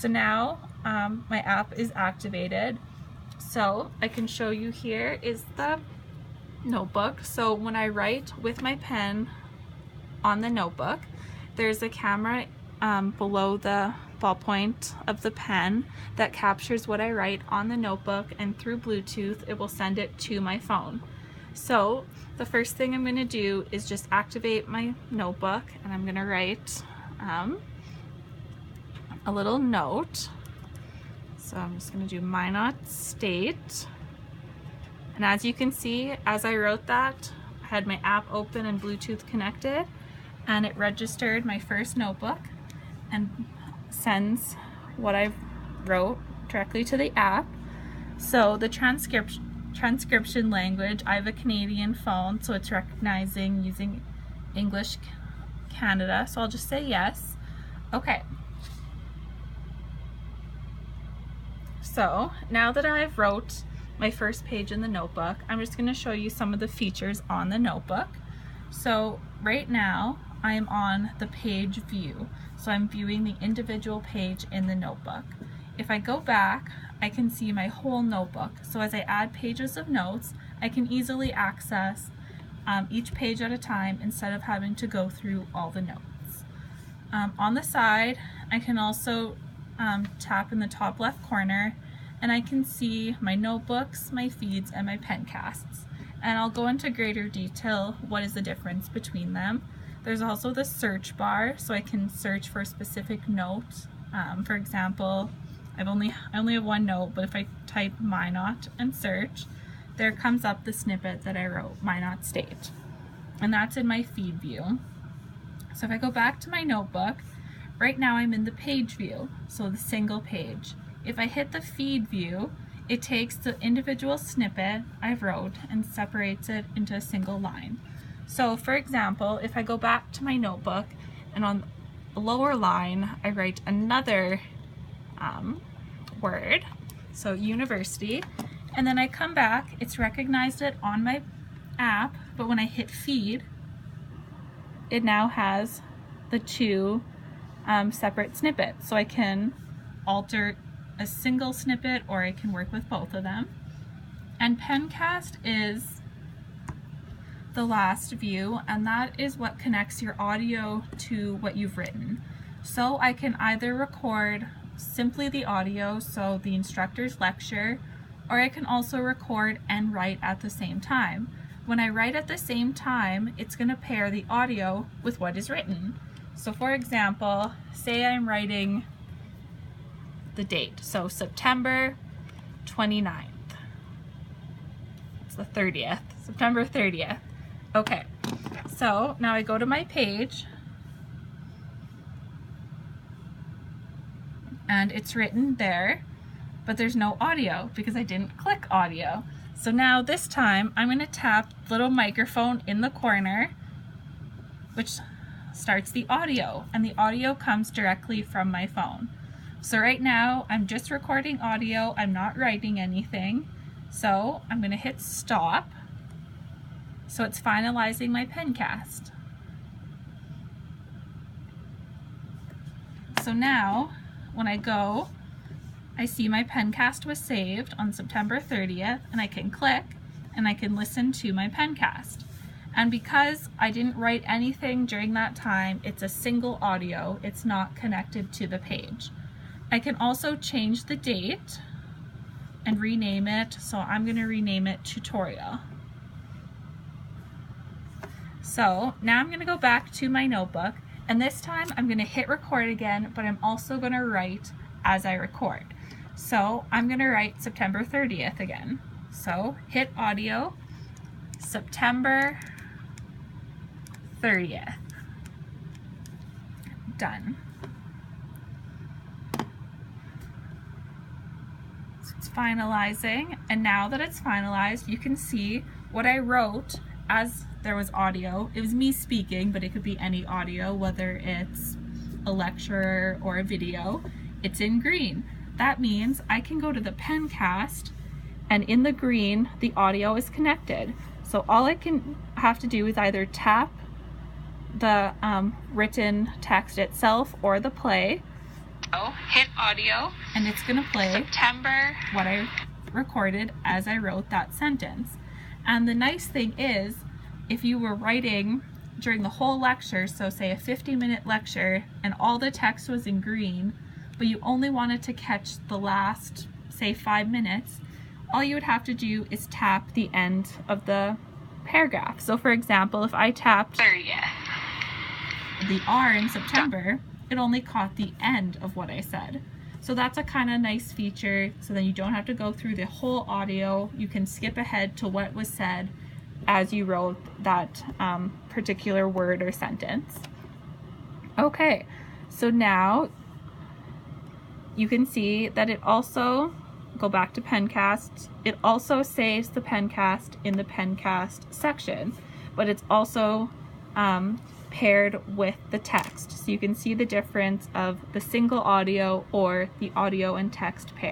So now my app is activated. So I can show you, here is the notebook. So when I write with my pen on the notebook, there's a camera below the ballpoint of the pen that captures what I write on the notebook, and through Bluetooth it will send it to my phone. So the first thing I'm going to do is just activate my notebook, and I'm going to write a little note. So I'm just going to do Minot State, and as you can see, as I wrote that, I had my app open and Bluetooth connected, and it registered my first notebook and sends what I wrote directly to the app. So the transcription language, I have a Canadian phone, so it's recognizing using English Canada, so I'll just say yes. Okay. So now that I've wrote my first page in the notebook, I'm just going to show you some of the features on the notebook. So right now I am on the page view, so I'm viewing the individual page in the notebook. If I go back, I can see my whole notebook. So as I add pages of notes, I can easily access each page at a time instead of having to go through all the notes. On the side, I can also tap in the top left corner, and I can see my notebooks, my feeds, and my pen casts. And I'll go into greater detail what is the difference between them. There's also the search bar, so I can search for a specific note. For example, I only have one note, but if I type Minot and search, there comes up the snippet that I wrote, Minot State. And that's in my feed view. So if I go back to my notebook, right now I'm in the page view, so the single page. If I hit the feed view, it takes the individual snippet I wrote and separates it into a single line. So for example, if I go back to my notebook and on the lower line I write another word, so university, and then I come back, it's recognized it on my app, but when I hit feed, it now has the two separate snippets. So I can alter a single snippet, or I can work with both of them. And Pencast is the last view, and that is what connects your audio to what you've written. So I can either record simply the audio, so the instructor's lecture, or I can also record and write at the same time. When I write at the same time, it's going to pair the audio with what is written. So for example, say I'm writing the date, so September 29th. It's the 30th, September 30th. Okay, so now I go to my page, and it's written there, but there's no audio because I didn't click audio. So now this time I'm going to tap the little microphone in the corner, which starts the audio, and the audio comes directly from my phone. So right now I'm just recording audio, I'm not writing anything. So I'm going to hit stop. So it's finalizing my pencast. So now when I go, I see my pencast was saved on September 30th, and I can click and I can listen to my pencast. And because I didn't write anything during that time, it's a single audio, it's not connected to the page. I can also change the date and rename it, so I'm going to rename it tutorial. So now I'm going to go back to my notebook, and this time I'm going to hit record again, but I'm also going to write as I record. So I'm going to write September 30th again. So hit audio, September 30th. Done. So it's finalizing, and now that it's finalized, you can see what I wrote as there was audio. It was me speaking, but it could be any audio, whether it's a lecture or a video. It's in green. That means I can go to the pencast, and in the green, the audio is connected. So all I can have to do is either tap the written text itself or the play, So hit audio, and it's going to play September what I recorded as I wrote that sentence. And the nice thing is, if you were writing during the whole lecture, so say a 50-minute lecture and all the text was in green, but you only wanted to catch the last, say, 5 minutes, all you would have to do is tap the end of the paragraph. So for example, if I tapped the R in September, it only caught the end of what I said. So that's a kind of nice feature, so then you don't have to go through the whole audio. You can skip ahead to what was said as you wrote that particular word or sentence. Okay, so now you can see that it also, go back to Pencast, it also saves the Pencast in the Pencast section, but it's also paired with the text. So you can see the difference of the single audio or the audio and text pair.